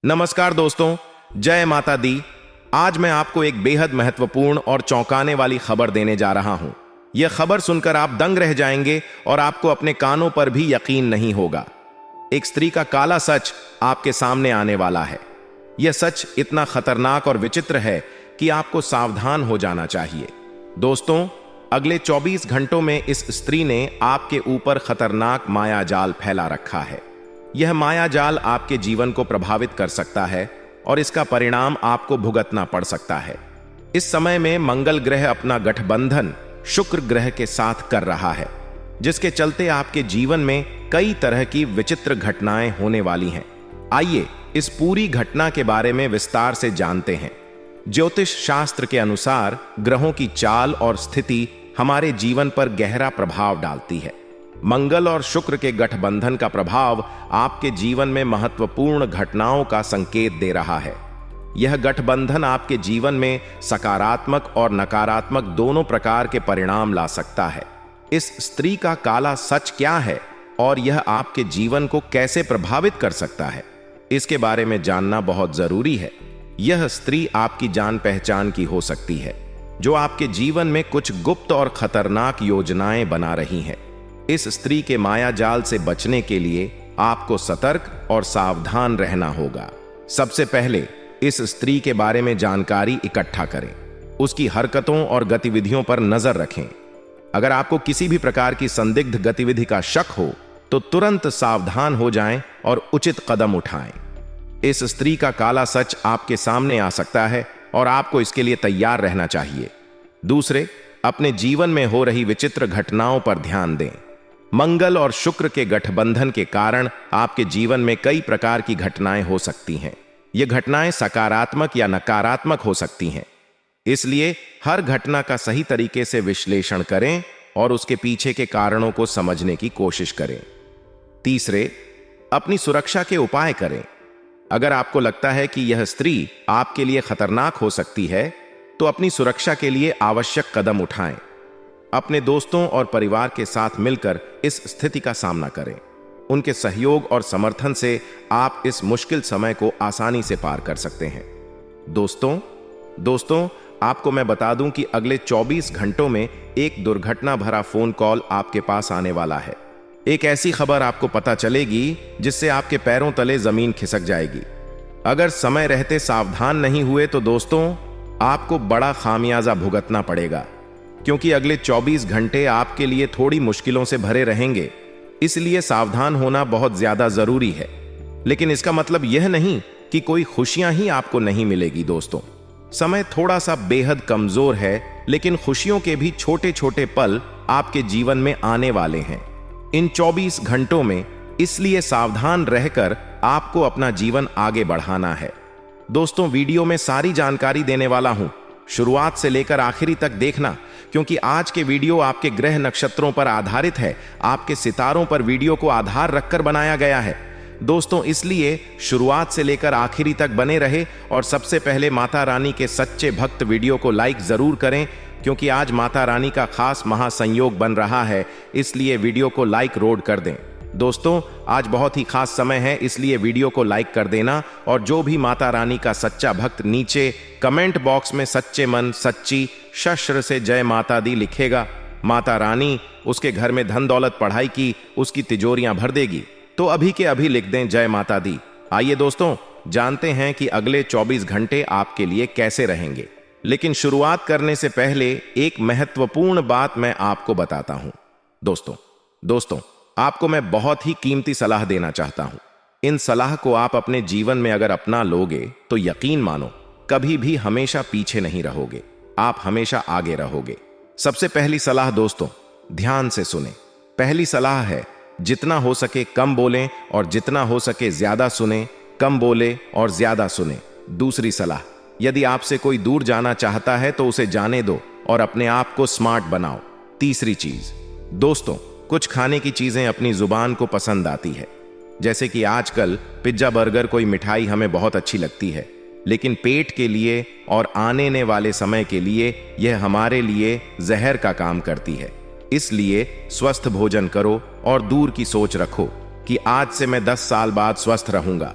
नमस्कार दोस्तों, जय माता दी। आज मैं आपको एक बेहद महत्वपूर्ण और चौंकाने वाली खबर देने जा रहा हूं। यह खबर सुनकर आप दंग रह जाएंगे और आपको अपने कानों पर भी यकीन नहीं होगा। एक स्त्री का काला सच आपके सामने आने वाला है। यह सच इतना खतरनाक और विचित्र है कि आपको सावधान हो जाना चाहिए। दोस्तों, अगले 24 घंटों में इस स्त्री ने आपके ऊपर खतरनाक मायाजाल फैला रखा है। यह मायाजाल आपके जीवन को प्रभावित कर सकता है और इसका परिणाम आपको भुगतना पड़ सकता है। इस समय में मंगल ग्रह अपना गठबंधन शुक्र ग्रह के साथ कर रहा है, जिसके चलते आपके जीवन में कई तरह की विचित्र घटनाएं होने वाली हैं। आइए इस पूरी घटना के बारे में विस्तार से जानते हैं। ज्योतिष शास्त्र के अनुसार ग्रहों की चाल और स्थिति हमारे जीवन पर गहरा प्रभाव डालती है। मंगल और शुक्र के गठबंधन का प्रभाव आपके जीवन में महत्वपूर्ण घटनाओं का संकेत दे रहा है। यह गठबंधन आपके जीवन में सकारात्मक और नकारात्मक दोनों प्रकार के परिणाम ला सकता है। इस स्त्री का काला सच क्या है और यह आपके जीवन को कैसे प्रभावित कर सकता है, इसके बारे में जानना बहुत जरूरी है। यह स्त्री आपकी जान पहचान की हो सकती है, जो आपके जीवन में कुछ गुप्त और खतरनाक योजनाएं बना रही हैं। इस स्त्री के मायाजाल से बचने के लिए आपको सतर्क और सावधान रहना होगा। सबसे पहले इस स्त्री के बारे में जानकारी इकट्ठा करें। उसकी हरकतों और गतिविधियों पर नजर रखें। अगर आपको किसी भी प्रकार की संदिग्ध गतिविधि का शक हो तो तुरंत सावधान हो जाएं और उचित कदम उठाएं। इस स्त्री का काला सच आपके सामने आ सकता है और आपको इसके लिए तैयार रहना चाहिए। दूसरे, अपने जीवन में हो रही विचित्र घटनाओं पर ध्यान दें। मंगल और शुक्र के गठबंधन के कारण आपके जीवन में कई प्रकार की घटनाएं हो सकती हैं। ये घटनाएं सकारात्मक या नकारात्मक हो सकती हैं, इसलिए हर घटना का सही तरीके से विश्लेषण करें और उसके पीछे के कारणों को समझने की कोशिश करें। तीसरे, अपनी सुरक्षा के उपाय करें। अगर आपको लगता है कि यह स्त्री आपके लिए खतरनाक हो सकती है, तो अपनी सुरक्षा के लिए आवश्यक कदम उठाएं। अपने दोस्तों और परिवार के साथ मिलकर इस स्थिति का सामना करें। उनके सहयोग और समर्थन से आप इस मुश्किल समय को आसानी से पार कर सकते हैं। दोस्तों, आपको मैं बता दूं कि अगले 24 घंटों में एक दुर्घटना भरा फोन कॉल आपके पास आने वाला है। एक ऐसी खबर आपको पता चलेगी जिससे आपके पैरों तले जमीन खिसक जाएगी। अगर समय रहते सावधान नहीं हुए तो दोस्तों, आपको बड़ा खामियाजा भुगतना पड़ेगा, क्योंकि अगले 24 घंटे आपके लिए थोड़ी मुश्किलों से भरे रहेंगे। इसलिए सावधान होना बहुत ज्यादा जरूरी है। लेकिन इसका मतलब यह नहीं कि कोई खुशियां ही आपको नहीं मिलेगी। दोस्तों, समय थोड़ा सा बेहद कमजोर है, लेकिन खुशियों के भी छोटे छोटे पल आपके जीवन में आने वाले हैं इन 24 घंटों में। इसलिए सावधान रहकर आपको अपना जीवन आगे बढ़ाना है। दोस्तों, वीडियो में सारी जानकारी देने वाला हूं, शुरुआत से लेकर आखिरी तक देखना, क्योंकि आज के वीडियो आपके ग्रह नक्षत्रों पर आधारित है। आपके सितारों पर वीडियो को आधार रखकर बनाया गया है। दोस्तों, इसलिए शुरुआत से लेकर आखिरी तक बने रहे। और सबसे पहले माता रानी के सच्चे भक्त वीडियो को लाइक जरूर करें, क्योंकि आज माता रानी का खास महासंयोग बन रहा है। इसलिए वीडियो को लाइक रोड कर दें। दोस्तों, आज बहुत ही खास समय है, इसलिए वीडियो को लाइक कर देना। और जो भी माता रानी का सच्चा भक्त नीचे कमेंट बॉक्स में सच्चे मन सच्ची शस्त्र से जय माता दी लिखेगा, माता रानी उसके घर में धन दौलत पढ़ाई की उसकी तिजोरियां भर देगी। तो अभी के अभी लिख दें जय माता दी। आइए दोस्तों, जानते हैं कि अगले 24 घंटे आपके लिए कैसे रहेंगे। लेकिन शुरुआत करने से पहले एक महत्वपूर्ण बात मैं आपको बताता हूं। दोस्तों, आपको मैं बहुत ही कीमती सलाह देना चाहता हूं। इन सलाह को आप अपने जीवन में अगर अपना लोगे तो यकीन मानो, कभी भी हमेशा पीछे नहीं रहोगे, आप हमेशा आगे रहोगे। सबसे पहली सलाह दोस्तों, ध्यान से सुने। पहली सलाह है, जितना हो सके कम बोलें और जितना हो सके ज्यादा सुने। कम बोले और ज्यादा सुने। दूसरी सलाह, यदि आपसे कोई दूर जाना चाहता है तो उसे जाने दो और अपने आप को स्मार्ट बनाओ। तीसरी चीज दोस्तों, कुछ खाने की चीजें अपनी जुबान को पसंद आती है, जैसे कि आजकल पिज्जा बर्गर कोई मिठाई हमें बहुत अच्छी लगती है, लेकिन पेट के लिए और आने वाले समय के लिए यह हमारे लिए जहर का काम करती है। इसलिए स्वस्थ भोजन करो और दूर की सोच रखो कि आज से मैं 10 साल बाद स्वस्थ रहूंगा।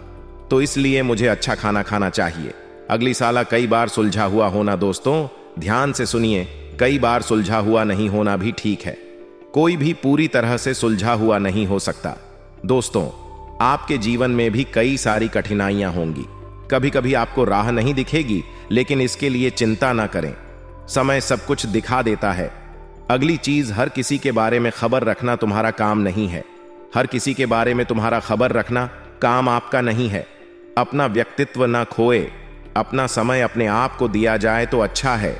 तो इसलिए मुझे अच्छा खाना खाना चाहिए। अगली साला कई बार सुलझा हुआ होना दोस्तों, ध्यान से सुनिए, कई बार सुलझा हुआ नहीं होना भी ठीक है। कोई भी पूरी तरह से सुलझा हुआ नहीं हो सकता। दोस्तों, आपके जीवन में भी कई सारी कठिनाइयां होंगी। कभी कभी आपको राह नहीं दिखेगी, लेकिन इसके लिए चिंता ना करें, समय सब कुछ दिखा देता है। अगली चीज, हर किसी के बारे में खबर रखना तुम्हारा काम नहीं है। हर किसी के बारे में तुम्हारा खबर रखना काम आपका नहीं है। अपना व्यक्तित्व ना खोए, अपना समय अपने आप को दिया जाए तो अच्छा है।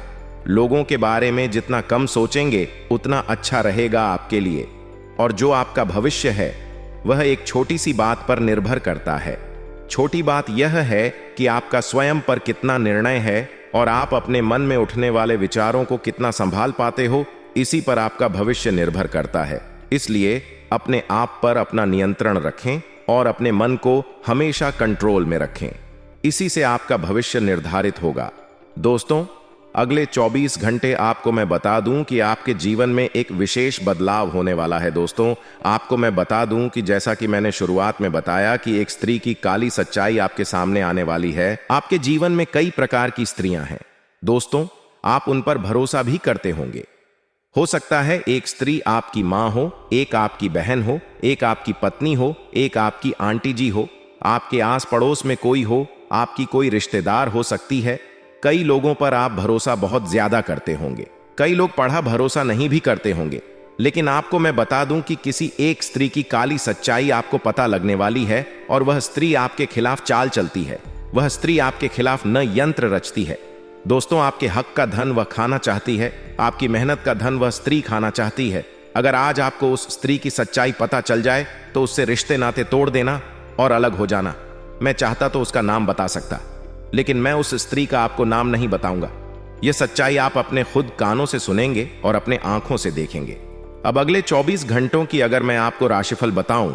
लोगों के बारे में जितना कम सोचेंगे उतना अच्छा रहेगा आपके लिए। और जो आपका भविष्य है वह एक छोटी सी बात पर निर्भर करता है। छोटी बात यह है कि आपका स्वयं पर कितना निर्णय है और आप अपने मन में उठने वाले विचारों को कितना संभाल पाते हो, इसी पर आपका भविष्य निर्भर करता है। इसलिए अपने आप पर अपना नियंत्रण रखें और अपने मन को हमेशा कंट्रोल में रखें। इसी से आपका भविष्य निर्धारित होगा। दोस्तों, अगले 24 घंटे आपको मैं बता दूं कि आपके जीवन में एक विशेष बदलाव होने वाला है। दोस्तों, आपको मैं बता दूं कि जैसा कि मैंने शुरुआत में बताया कि एक स्त्री की काली सच्चाई आपके सामने आने वाली है। आपके जीवन में कई प्रकार की स्त्रियां हैं। दोस्तों, आप उन पर भरोसा भी करते होंगे। हो सकता है एक स्त्री आपकी मां हो, एक आपकी बहन हो, एक आपकी पत्नी हो, एक आपकी आंटी जी हो, आपके आस पड़ोस में कोई हो, आपकी कोई रिश्तेदार हो सकती है। कई लोगों पर आप भरोसा बहुत ज्यादा करते होंगे। कई लोग पढ़ा भरोसा नहीं भी करते होंगे। लेकिन आपको मैं बता दूं कि किसी एक स्त्री की काली सच्चाई आपको पता लगने वाली है और वह स्त्री आपके खिलाफ चाल चलती है। वह स्त्री आपके खिलाफ न यंत्र रचती है। दोस्तों, आपके हक का धन वह खाना चाहती है, आपकी मेहनत का धन वह स्त्री खाना चाहती है। अगर आज आपको उस स्त्री की सच्चाई पता चल जाए तो उससे रिश्ते नाते तोड़ देना और अलग हो जाना। मैं चाहता तो उसका नाम बता सकता, लेकिन मैं उस स्त्री का आपको नाम नहीं बताऊंगा। यह सच्चाई आप अपने खुद कानों से सुनेंगे और अपने आंखों से देखेंगे। अब अगले 24 घंटों की अगर मैं आपको राशिफल बताऊं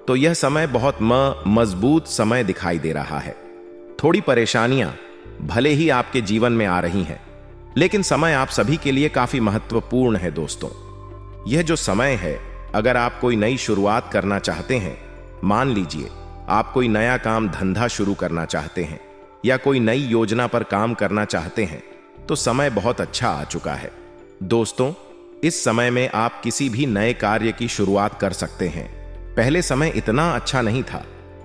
तो यह समय बहुत मजबूत समय दिखाई दे रहा है। थोड़ी परेशानियां भले ही आपके जीवन में आ रही हैं, लेकिन समय आप सभी के लिए काफी महत्वपूर्ण है। दोस्तों, यह जो समय है, अगर आप कोई नई शुरुआत करना चाहते हैं, मान लीजिए आप कोई नया काम धंधा शुरू करना चाहते हैं या कोई नई योजना पर काम करना चाहते हैं, तो समय बहुत अच्छा आ चुका है। दोस्तों, इस समय में आप किसी भी नए कार्य की शुरुआत कर सकते हैं। पहले समय इतना अच्छा नहीं था।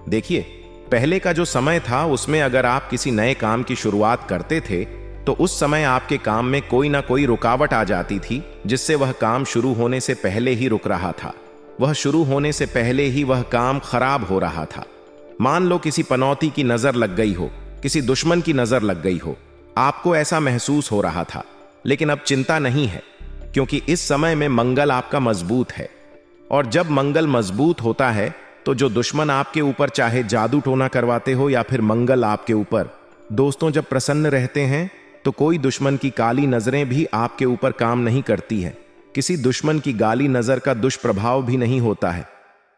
देखिए, पहले का जो समय था उसमें अगर आप किसी नए काम की शुरुआत करते थे तो उस समय आपके काम में कोई ना कोई रुकावट आ जाती थी, जिससे वह काम शुरू होने से पहले ही रुक रहा था। वह शुरू होने से पहले ही वह काम खराब हो रहा था। मान लो किसी पनौती की नजर लग गई हो, किसी दुश्मन की नजर लग गई हो, आपको ऐसा महसूस हो रहा था। लेकिन अब चिंता नहीं है, क्योंकि इस समय में मंगल आपका मजबूत है। और जब मंगल मजबूत होता है तो जो दुश्मन आपके ऊपर चाहे जादू टोना करवाते हो या फिर मंगल आपके ऊपर, दोस्तों, जब प्रसन्न रहते हैं तो कोई दुश्मन की काली नजरें भी आपके ऊपर काम नहीं करती है। किसी दुश्मन की गाली नजर का दुष्प्रभाव भी नहीं होता है।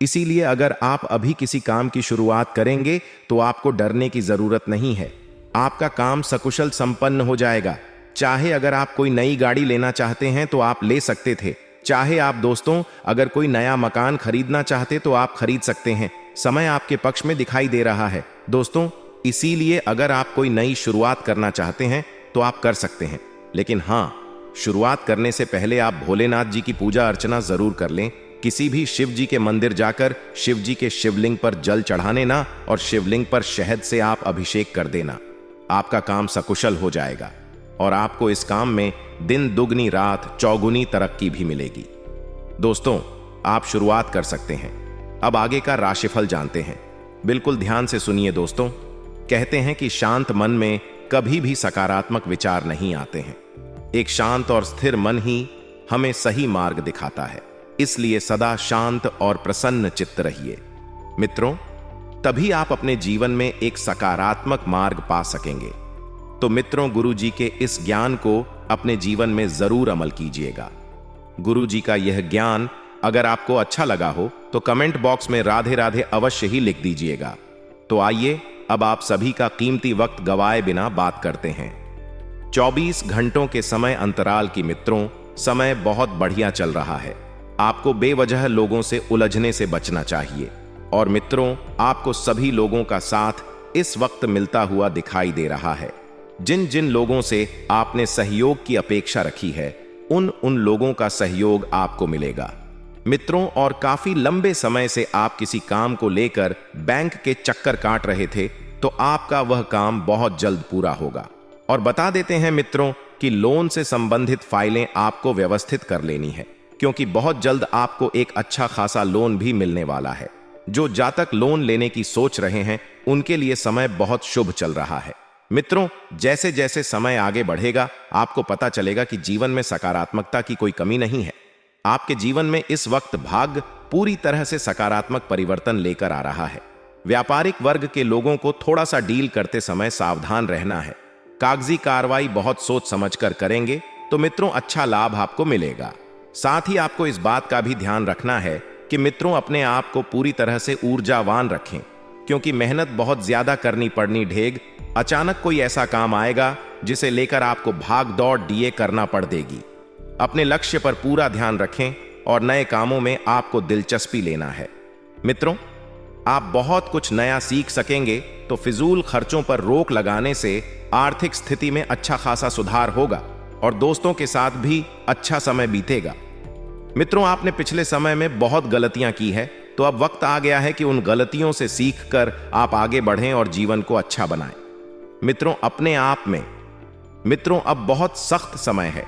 इसीलिए अगर आप अभी किसी काम की शुरुआत करेंगे तो आपको डरने की जरूरत नहीं है। आपका काम सकुशल संपन्न हो जाएगा। चाहे अगर आप कोई नई गाड़ी लेना चाहते हैं तो आप ले सकते थे। चाहे आप दोस्तों अगर कोई नया मकान खरीदना चाहते तो आप खरीद सकते हैं। समय आपके पक्ष में दिखाई दे रहा है दोस्तों। इसीलिए अगर आप कोई नई शुरुआत करना चाहते हैं तो आप कर सकते हैं। लेकिन हाँ, शुरुआत करने से पहले आप भोलेनाथ जी की पूजा अर्चना जरूर कर लें। किसी भी शिव जी के मंदिर जाकर शिव जी के शिवलिंग पर जल चढ़ाने ना और शिवलिंग पर शहद से आप अभिषेक कर देना। आपका काम सकुशल हो जाएगा और आपको इस काम में दिन दुगनी रात चौगुनी तरक्की भी मिलेगी। दोस्तों, आप शुरुआत कर सकते हैं। अब आगे का राशिफल जानते हैं। बिल्कुल ध्यान से सुनिए दोस्तों। कहते हैं कि शांत मन में कभी भी सकारात्मक विचार नहीं आते हैं। एक शांत और स्थिर मन ही हमें सही मार्ग दिखाता है। इसलिए सदा शांत और प्रसन्न चित्त रहिए। मित्रों, तभी आप अपने जीवन में एक सकारात्मक मार्ग पा सकेंगे। तो मित्रों, गुरु जी के इस ज्ञान को अपने जीवन में जरूर अमल कीजिएगा। गुरु जी का यह ज्ञान अगर आपको अच्छा लगा हो तो कमेंट बॉक्स में राधे राधे अवश्य ही लिख दीजिएगा। तो आइए अब आप सभी का कीमती वक्त गवाए बिना बात करते हैं। 24 घंटों के समय अंतराल की मित्रों, समय बहुत बढ़िया चल रहा है। आपको बेवजह लोगों से उलझने से बचना चाहिए। और मित्रों, आपको सभी लोगों का साथ इस वक्त मिलता हुआ दिखाई दे रहा है। जिन जिन लोगों से आपने सहयोग की अपेक्षा रखी है, उन उन लोगों का सहयोग आपको मिलेगा। मित्रों, और काफी लंबे समय से आप किसी काम को लेकर बैंक के चक्कर काट रहे थे, तो आपका वह काम बहुत जल्द पूरा होगा। और बता देते हैं मित्रों कि लोन से संबंधित फाइलें आपको व्यवस्थित कर लेनी है, क्योंकि बहुत जल्द आपको एक अच्छा खासा लोन भी मिलने वाला है। जो जातक लोन लेने की सोच रहे हैं, उनके लिए समय बहुत शुभ चल रहा है। मित्रों, जैसे जैसे समय आगे बढ़ेगा, आपको पता चलेगा कि जीवन में सकारात्मकता की कोई कमी नहीं है। आपके जीवन में इस वक्त भाग्य पूरी तरह से सकारात्मक परिवर्तन लेकर आ रहा है। व्यापारिक वर्ग के लोगों को थोड़ा सा डील करते समय सावधान रहना है। कागजी कार्रवाई बहुत सोच समझकर करेंगे तो मित्रों अच्छा लाभ आपको मिलेगा। साथ ही आपको इस बात का भी ध्यान रखना है कि मित्रों अपने आप को पूरी तरह से ऊर्जावान रखें, क्योंकि मेहनत बहुत ज्यादा करनी पड़नी ढेग अचानक कोई ऐसा काम आएगा जिसे लेकर आपको भाग दौड़ डीए करना पड़ देगी। अपने लक्ष्य पर पूरा ध्यान रखें और नए कामों में आपको दिलचस्पी लेना है। मित्रों, आप बहुत कुछ नया सीख सकेंगे, तो फिजूल खर्चों पर रोक लगाने से आर्थिक स्थिति में अच्छा खासा सुधार होगा और दोस्तों के साथ भी अच्छा समय बीतेगा। मित्रों, आपने पिछले समय में बहुत गलतियां की है, तो अब वक्त आ गया है कि उन गलतियों से सीखकर आप आगे बढ़ें और जीवन को अच्छा बनाएं। मित्रों, अपने आप में मित्रों अब बहुत सख्त समय है।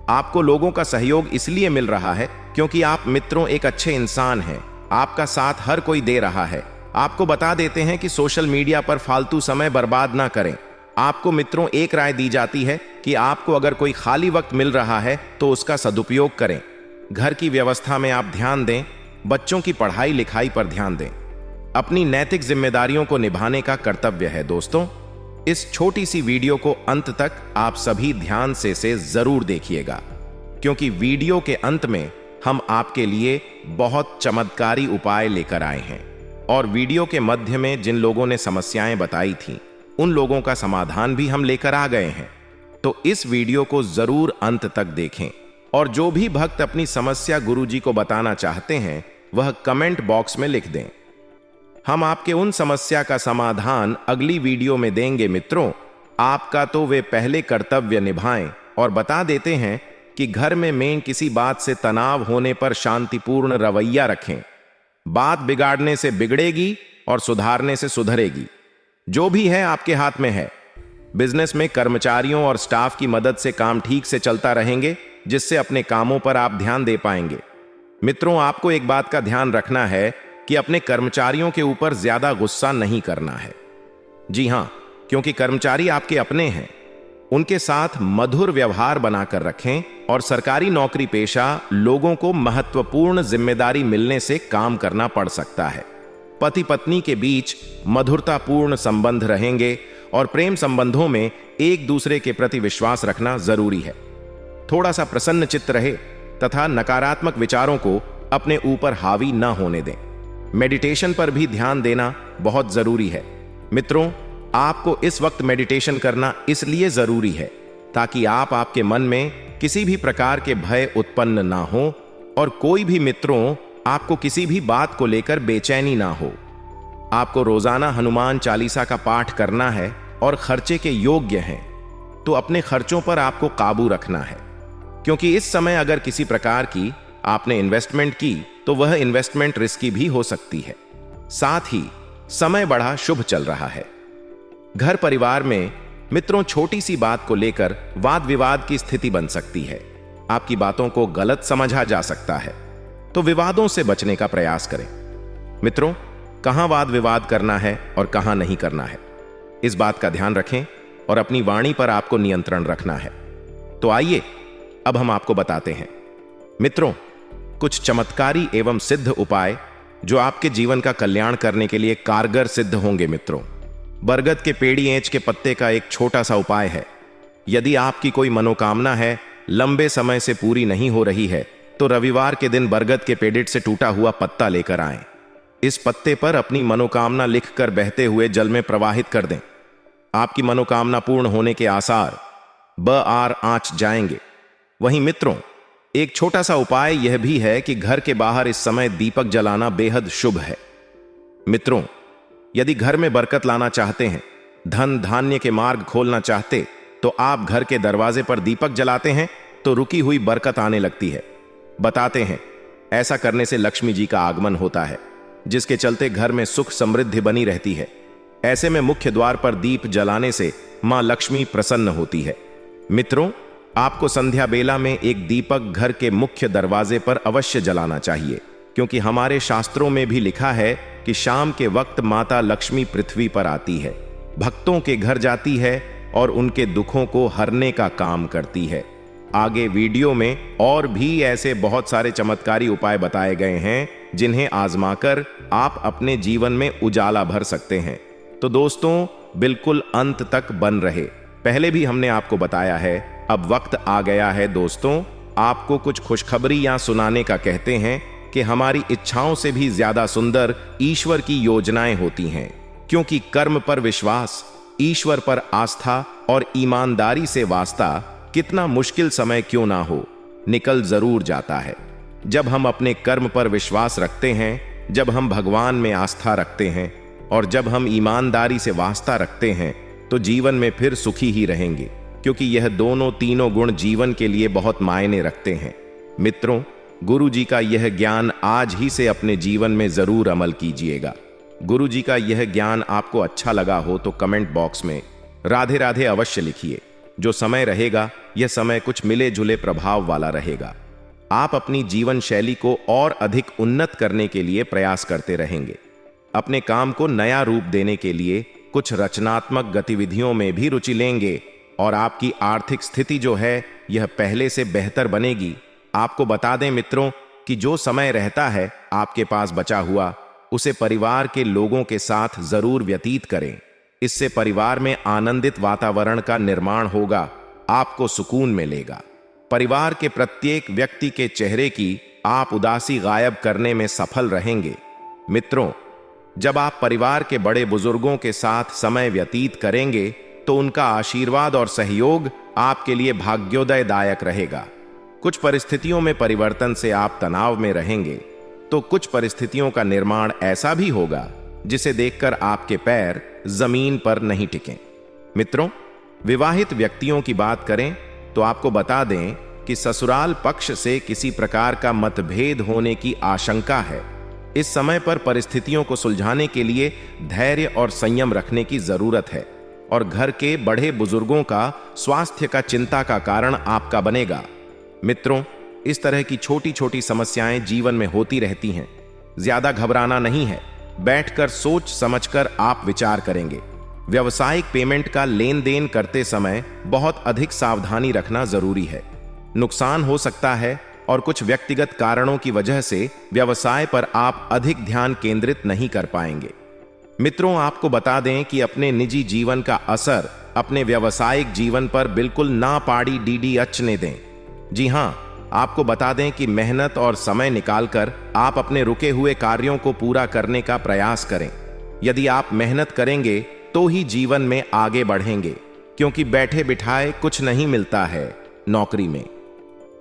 आपको लोगों का सहयोग इसलिए मिल रहा है क्योंकि आप मित्रों एक अच्छे इंसान हैं। आपका साथ हर कोई दे रहा है। आपको बता देते हैं कि सोशल मीडिया पर फालतू समय बर्बाद ना करें। आपको मित्रों एक राय दी जाती है कि आपको अगर कोई खाली वक्त मिल रहा है तो उसका सदुपयोग करें। घर की व्यवस्था में आप ध्यान दें, बच्चों की पढ़ाई लिखाई पर ध्यान दें। अपनी नैतिक जिम्मेदारियों को निभाने का कर्तव्य है। दोस्तों, इस छोटी सी वीडियो को अंत तक आप सभी ध्यान से जरूर देखिएगा, क्योंकि वीडियो के अंत में हम आपके लिए बहुत चमत्कारी उपाय लेकर आए हैं और वीडियो के मध्य में जिन लोगों ने समस्याएं बताई थीं, उन लोगों का समाधान भी हम लेकर आ गए हैं। तो इस वीडियो को जरूर अंत तक देखें और जो भी भक्त अपनी समस्या गुरुजी को बताना चाहते हैं, वह कमेंट बॉक्स में लिख दें। हम आपके उन समस्या का समाधान अगली वीडियो में देंगे। मित्रों, आपका तो वे पहले कर्तव्य निभाएं और बता देते हैं कि घर में किसी बात से तनाव होने पर शांतिपूर्ण रवैया रखें। बात बिगाड़ने से बिगड़ेगी और सुधारने से सुधरेगी। जो भी है आपके हाथ में है। बिजनेस में कर्मचारियों और स्टाफ की मदद से काम ठीक से चलता रहेंगे, जिससे अपने कामों पर आप ध्यान दे पाएंगे। मित्रों, आपको एक बात का ध्यान रखना है कि अपने कर्मचारियों के ऊपर ज्यादा गुस्सा नहीं करना है। जी हां, क्योंकि कर्मचारी आपके अपने हैं। उनके साथ मधुर व्यवहार बनाकर रखें और सरकारी नौकरी पेशा लोगों को महत्वपूर्ण जिम्मेदारी मिलने से काम करना पड़ सकता है। पति पत्नी के बीच मधुरतापूर्ण संबंध रहेंगे और प्रेम संबंधों में एक दूसरे के प्रति विश्वास रखना जरूरी है। थोड़ा सा प्रसन्न चित्त रहे तथा नकारात्मक विचारों को अपने ऊपर हावी न होने दें। मेडिटेशन पर भी ध्यान देना बहुत जरूरी है। मित्रों, आपको इस वक्त मेडिटेशन करना इसलिए जरूरी है ताकि आपके मन में किसी भी प्रकार के भय उत्पन्न ना हो और कोई भी मित्रों आपको किसी भी बात को लेकर बेचैनी ना हो। आपको रोजाना हनुमान चालीसा का पाठ करना है और खर्चे के योग्य हैं, तो अपने खर्चों पर आपको काबू रखना है, क्योंकि इस समय अगर किसी प्रकार की आपने इन्वेस्टमेंट की तो वह इन्वेस्टमेंट रिस्की भी हो सकती है। साथ ही समय बड़ा शुभ चल रहा है। घर परिवार में मित्रों छोटी सी बात को लेकर वाद विवाद की स्थिति बन सकती है। आपकी बातों को गलत समझा जा सकता है, तो विवादों से बचने का प्रयास करें। मित्रों, कहां वाद विवाद करना है और कहां नहीं करना है, इस बात का ध्यान रखें और अपनी वाणी पर आपको नियंत्रण रखना है। तो आइए अब हम आपको बताते हैं मित्रों कुछ चमत्कारी एवं सिद्ध उपाय जो आपके जीवन का कल्याण करने के लिए कारगर सिद्ध होंगे। मित्रों, बरगद के पेड़ी एंच के पत्ते का एक छोटा सा उपाय है। यदि आपकी कोई मनोकामना है, लंबे समय से पूरी नहीं हो रही है, तो रविवार के दिन बरगद के पेड़ से टूटा हुआ पत्ता लेकर आएं। इस पत्ते पर अपनी मनोकामना लिखकर बहते हुए जल में प्रवाहित कर दें। आपकी मनोकामना पूर्ण होने के आसार ब-आर आंच जाएंगे। वहीं मित्रों, एक छोटा सा उपाय यह भी है कि घर के बाहर इस समय दीपक जलाना बेहद शुभ है। मित्रों, यदि घर में बरकत लाना चाहते हैं, धन धान्य के मार्ग खोलना चाहते, तो आप घर के दरवाजे पर दीपक जलाते हैं तो रुकी हुई बरकत आने लगती है। बताते हैं ऐसा करने से लक्ष्मी जी का आगमन होता है, जिसके चलते घर में सुख समृद्धि बनी रहती है। ऐसे में मुख्य द्वार पर दीप जलाने से मां लक्ष्मी प्रसन्न होती है। मित्रों, आपको संध्या बेला में एक दीपक घर के मुख्य दरवाजे पर अवश्य जलाना चाहिए, क्योंकि हमारे शास्त्रों में भी लिखा है कि शाम के वक्त माता लक्ष्मी पृथ्वी पर आती है, भक्तों के घर जाती है और उनके दुखों को हरने का काम करती है। आगे वीडियो में और भी ऐसे बहुत सारे चमत्कारी उपाय बताए गए हैं, जिन्हें आजमाकर आप अपने जीवन में उजाला भर सकते हैं। तो दोस्तों, बिल्कुल अंत तक बन रहे। पहले भी हमने आपको बताया है, अब वक्त आ गया है दोस्तों, आपको कुछ खुशखबरी या सुनाने का। कहते हैं कि हमारी इच्छाओं से भी ज्यादा सुंदर ईश्वर की योजनाएं होती हैं, क्योंकि कर्म पर विश्वास, ईश्वर पर आस्था और ईमानदारी से वास्ता कितना मुश्किल समय क्यों ना हो, निकल जरूर जाता है। जब हम अपने कर्म पर विश्वास रखते हैं, जब हम भगवान में आस्था रखते हैं और जब हम ईमानदारी से वास्ता रखते हैं, तो जीवन में फिर सुखी ही रहेंगे, क्योंकि यह दोनों तीनों गुण जीवन के लिए बहुत मायने रखते हैं। मित्रों, गुरु जी का यह ज्ञान आज ही से अपने जीवन में जरूर अमल कीजिएगा। गुरु जी का यह ज्ञान आपको अच्छा लगा हो तो कमेंट बॉक्स में राधे राधे अवश्य लिखिए। जो समय रहेगा, यह समय कुछ मिले जुले प्रभाव वाला रहेगा। आप अपनी जीवन शैली को और अधिक उन्नत करने के लिए प्रयास करते रहेंगे। अपने काम को नया रूप देने के लिए कुछ रचनात्मक गतिविधियों में भी रुचि लेंगे और आपकी आर्थिक स्थिति जो है, यह पहले से बेहतर बनेगी। आपको बता दें मित्रों कि जो समय रहता है आपके पास बचा हुआ, उसे परिवार के लोगों के साथ जरूर व्यतीत करें। इससे परिवार में आनंदित वातावरण का निर्माण होगा, आपको सुकून मिलेगा। परिवार के प्रत्येक व्यक्ति के चेहरे की आप उदासी गायब करने में सफल रहेंगे। मित्रों, जब आप परिवार के बड़े बुजुर्गों के साथ समय व्यतीत करेंगे, तो उनका आशीर्वाद और सहयोग आपके लिए भाग्योदयदायक रहेगा। कुछ परिस्थितियों में परिवर्तन से आप तनाव में रहेंगे, तो कुछ परिस्थितियों का निर्माण ऐसा भी होगा जिसे देखकर आपके पैर जमीन पर नहीं टिकें। मित्रों, विवाहित व्यक्तियों की बात करें तो आपको बता दें कि ससुराल पक्ष से किसी प्रकार का मतभेद होने की आशंका है। इस समय पर परिस्थितियों को सुलझाने के लिए धैर्य और संयम रखने की जरूरत है, और घर के बड़े बुजुर्गों का स्वास्थ्य का चिंता का कारण आपका बनेगा। मित्रों, इस तरह की छोटी छोटी समस्याएं जीवन में होती रहती हैं। ज्यादा घबराना नहीं है, बैठकर सोच समझकर आप विचार करेंगे। व्यावसायिक पेमेंट का लेन देन करते समय बहुत अधिक सावधानी रखना जरूरी है। नुकसान हो सकता है और कुछ व्यक्तिगत कारणों की वजह से व्यवसाय पर आप अधिक ध्यान केंद्रित नहीं कर पाएंगे। मित्रों, आपको बता दें कि अपने निजी जीवन का असर अपने व्यावसायिक जीवन पर बिल्कुल ना पाड़ी डीडी अचने दें। जी हां, आपको बता दें कि मेहनत और समय निकालकर आप अपने रुके हुए कार्यों को पूरा करने का प्रयास करें। यदि आप मेहनत करेंगे तो ही जीवन में आगे बढ़ेंगे, क्योंकि बैठे बिठाए कुछ नहीं मिलता है नौकरी में।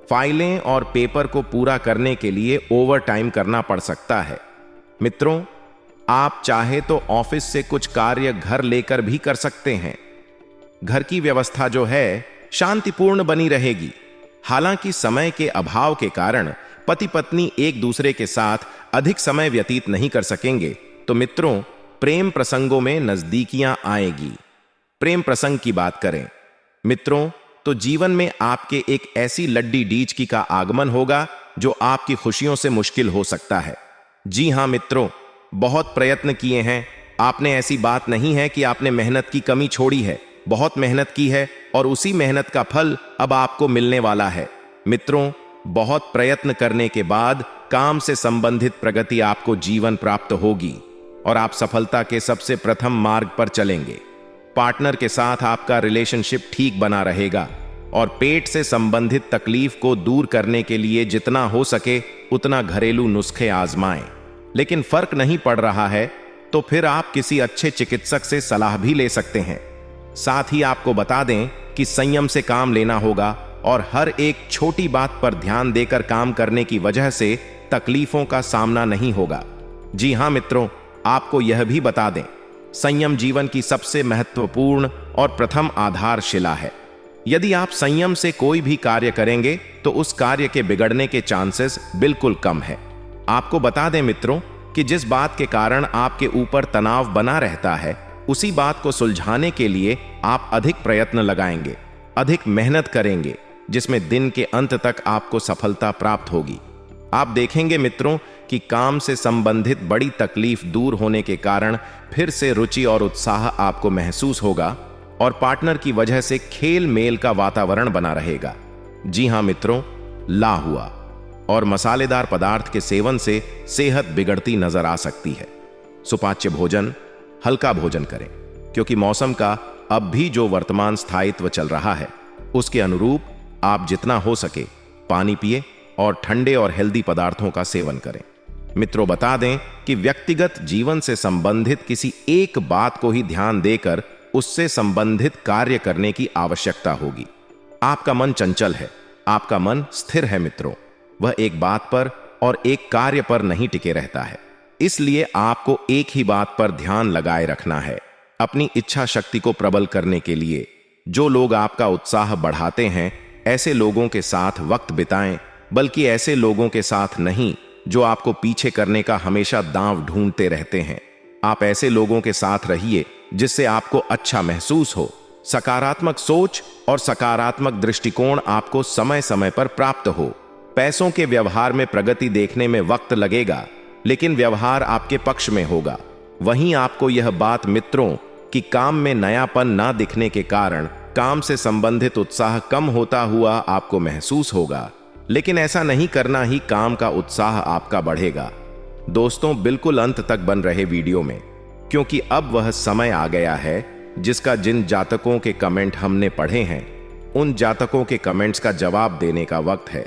फाइलें और पेपर को पूरा करने के लिए ओवर टाइम करना पड़ सकता है। मित्रों, आप चाहे तो ऑफिस से कुछ कार्य घर लेकर भी कर सकते हैं। घर की व्यवस्था जो है शांतिपूर्ण बनी रहेगी। हालांकि समय के अभाव के कारण पति पत्नी एक दूसरे के साथ अधिक समय व्यतीत नहीं कर सकेंगे, तो मित्रों, प्रेम प्रसंगों में नजदीकियां आएगी। प्रेम प्रसंग की बात करें मित्रों, तो जीवन में आपके एक ऐसी लड्डी डीचकी का आगमन होगा जो आपकी खुशियों से मुश्किल हो सकता है। जी हां मित्रों, बहुत प्रयत्न किए हैं आपने। ऐसी बात नहीं है कि आपने मेहनत की कमी छोड़ी है, बहुत मेहनत की है और उसी मेहनत का फल अब आपको मिलने वाला है। मित्रों, बहुत प्रयत्न करने के बाद काम से संबंधित प्रगति आपको जीवन प्राप्त होगी और आप सफलता के सबसे प्रथम मार्ग पर चलेंगे। पार्टनर के साथ आपका रिलेशनशिप ठीक बना रहेगा और पेट से संबंधित तकलीफ को दूर करने के लिए जितना हो सके उतना घरेलू नुस्खे आजमाएं। लेकिन फर्क नहीं पड़ रहा है तो फिर आप किसी अच्छे चिकित्सक से सलाह भी ले सकते हैं। साथ ही आपको बता दें कि संयम से काम लेना होगा और हर एक छोटी बात पर ध्यान देकर काम करने की वजह से तकलीफों का सामना नहीं होगा। जी हां मित्रों, आपको यह भी बता दें संयम जीवन की सबसे महत्वपूर्ण और प्रथम आधारशिला है। यदि आप संयम से कोई भी कार्य करेंगे तो उस कार्य के बिगड़ने के चांसेस बिल्कुल कम है। आपको बता दें मित्रों कि जिस बात के कारण आपके ऊपर तनाव बना रहता है, उसी बात को सुलझाने के लिए आप अधिक प्रयत्न लगाएंगे, अधिक मेहनत करेंगे, जिसमें दिन के अंत तक आपको सफलता प्राप्त होगी। आप देखेंगे मित्रों कि काम से संबंधित बड़ी तकलीफ दूर होने के कारण फिर से रुचि और उत्साह आपको महसूस होगा और पार्टनर की वजह से खेल मेल का वातावरण बना रहेगा। जी हां मित्रों, लाहुआ और मसालेदार पदार्थ के सेवन से सेहत बिगड़ती नजर आ सकती है। सुपाच्य भोजन, हल्का भोजन करें, क्योंकि मौसम का अब भी जो वर्तमान स्थायित्व चल रहा है उसके अनुरूप आप जितना हो सके पानी पिए और ठंडे और हेल्दी पदार्थों का सेवन करें। मित्रों, बता दें कि व्यक्तिगत जीवन से संबंधित किसी एक बात को ही ध्यान देकर उससे संबंधित कार्य करने की आवश्यकता होगी। आपका मन चंचल है, आपका मन स्थिर है मित्रों, वह एक बात पर और एक कार्य पर नहीं टिके रहता है। इसलिए आपको एक ही बात पर ध्यान लगाए रखना है। अपनी इच्छा शक्ति को प्रबल करने के लिए जो लोग आपका उत्साह बढ़ाते हैं, ऐसे लोगों के साथ वक्त बिताएं, बल्कि ऐसे लोगों के साथ नहीं जो आपको पीछे करने का हमेशा दांव ढूंढते रहते हैं। आप ऐसे लोगों के साथ रहिए जिससे आपको अच्छा महसूस हो। सकारात्मक सोच और सकारात्मक दृष्टिकोण आपको समय समय पर प्राप्त हो। पैसों के व्यवहार में प्रगति देखने में वक्त लगेगा, लेकिन व्यवहार आपके पक्ष में होगा। वहीं आपको यह बात मित्रों कि काम में नयापन ना दिखने के कारण काम से संबंधित उत्साह कम होता हुआ आपको महसूस होगा, लेकिन ऐसा नहीं करना ही काम का उत्साह आपका बढ़ेगा। दोस्तों, बिल्कुल अंत तक बन रहे वीडियो में, क्योंकि अब वह समय आ गया है जिसका जिन जातकों के कमेंट हमने पढ़े हैं उन जातकों के कमेंट्स का जवाब देने का वक्त है।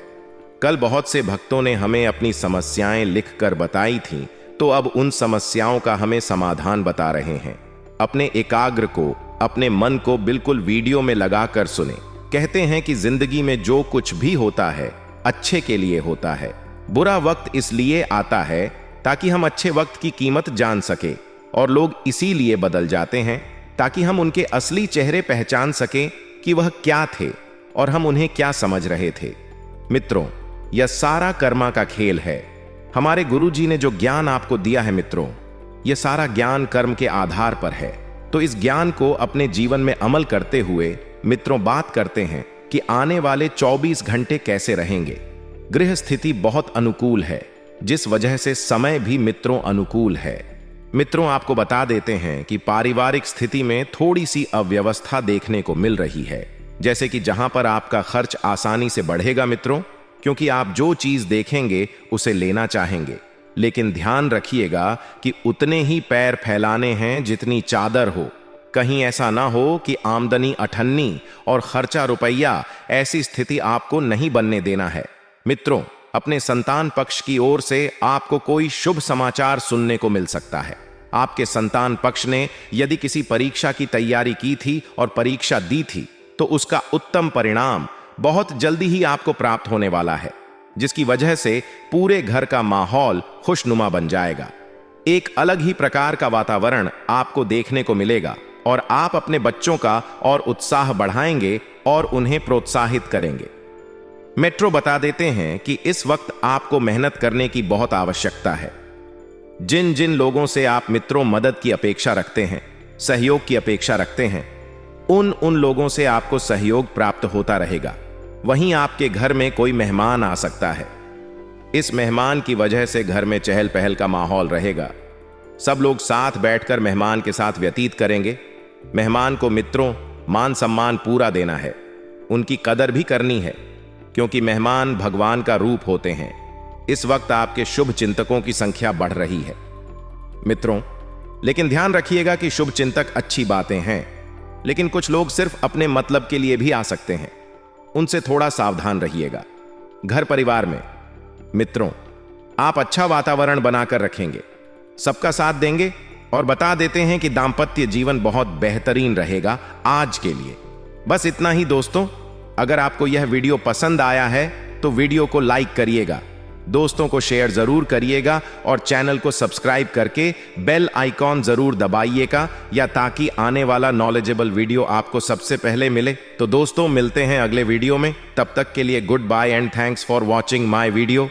कल बहुत से भक्तों ने हमें अपनी समस्याएं लिखकर बताई थीं, तो अब उन समस्याओं का हमें समाधान बता रहे हैं। अपने एकाग्र को, अपने मन को बिल्कुल वीडियो में लगाकर सुने। कहते हैं कि जिंदगी में जो कुछ भी होता है अच्छे के लिए होता है। बुरा वक्त इसलिए आता है ताकि हम अच्छे वक्त की कीमत जान सके, और लोग इसीलिए बदल जाते हैं ताकि हम उनके असली चेहरे पहचान सकें कि वह क्या थे और हम उन्हें क्या समझ रहे थे। मित्रों, यह सारा कर्मा का खेल है। हमारे गुरुजी ने जो ज्ञान आपको दिया है मित्रों, यह सारा ज्ञान कर्म के आधार पर है। तो इस ज्ञान को अपने जीवन में अमल करते हुए मित्रों बात करते हैं कि आने वाले 24 घंटे कैसे रहेंगे। गृह स्थिति बहुत अनुकूल है, जिस वजह से समय भी मित्रों अनुकूल है। मित्रों, आपको बता देते हैं कि पारिवारिक स्थिति में थोड़ी सी अव्यवस्था देखने को मिल रही है, जैसे कि जहां पर आपका खर्च आसानी से बढ़ेगा मित्रों, क्योंकि आप जो चीज देखेंगे उसे लेना चाहेंगे। लेकिन ध्यान रखिएगा कि उतने ही पैर फैलाने हैं जितनी चादर हो। कहीं ऐसा ना हो कि आमदनी अठन्नी और खर्चा रुपया, ऐसी स्थिति आपको नहीं बनने देना है। मित्रों, अपने संतान पक्ष की ओर से आपको कोई शुभ समाचार सुनने को मिल सकता है। आपके संतान पक्ष ने यदि किसी परीक्षा की तैयारी की थी और परीक्षा दी थी, तो उसका उत्तम परिणाम बहुत जल्दी ही आपको प्राप्त होने वाला है, जिसकी वजह से पूरे घर का माहौल खुशनुमा बन जाएगा। एक अलग ही प्रकार का वातावरण आपको देखने को मिलेगा और आप अपने बच्चों का और उत्साह बढ़ाएंगे और उन्हें प्रोत्साहित करेंगे। मेट्रो बता देते हैं कि इस वक्त आपको मेहनत करने की बहुत आवश्यकता है। जिन जिन लोगों से आप मित्रों मदद की अपेक्षा रखते हैं, सहयोग की अपेक्षा रखते हैं, उन लोगों से आपको सहयोग प्राप्त होता रहेगा। वहीं आपके घर में कोई मेहमान आ सकता है। इस मेहमान की वजह से घर में चहल पहल का माहौल रहेगा। सब लोग साथ बैठकर मेहमान के साथ व्यतीत करेंगे। मेहमान को मित्रों मान सम्मान पूरा देना है, उनकी कदर भी करनी है, क्योंकि मेहमान भगवान का रूप होते हैं। इस वक्त आपके शुभ चिंतकों की संख्या बढ़ रही है मित्रों, लेकिन ध्यान रखिएगा कि शुभ चिंतक अच्छी बातें हैं, लेकिन कुछ लोग सिर्फ अपने मतलब के लिए भी आ सकते हैं। उनसे थोड़ा सावधान रहिएगा। घर परिवार में मित्रों आप अच्छा वातावरण बनाकर रखेंगे, सबका साथ देंगे और बता देते हैं कि दांपत्य जीवन बहुत बेहतरीन रहेगा आज के लिए। बस इतना ही दोस्तों। अगर आपको यह वीडियो पसंद आया है तो वीडियो को लाइक करिएगा, दोस्तों को शेयर जरूर करिएगा और चैनल को सब्सक्राइब करके बेल आइकॉन जरूर दबाइएगा या ताकि आने वाला नॉलेजेबल वीडियो आपको सबसे पहले मिले। तो दोस्तों मिलते हैं अगले वीडियो में, तब तक के लिए good bye and thanks for watching my video.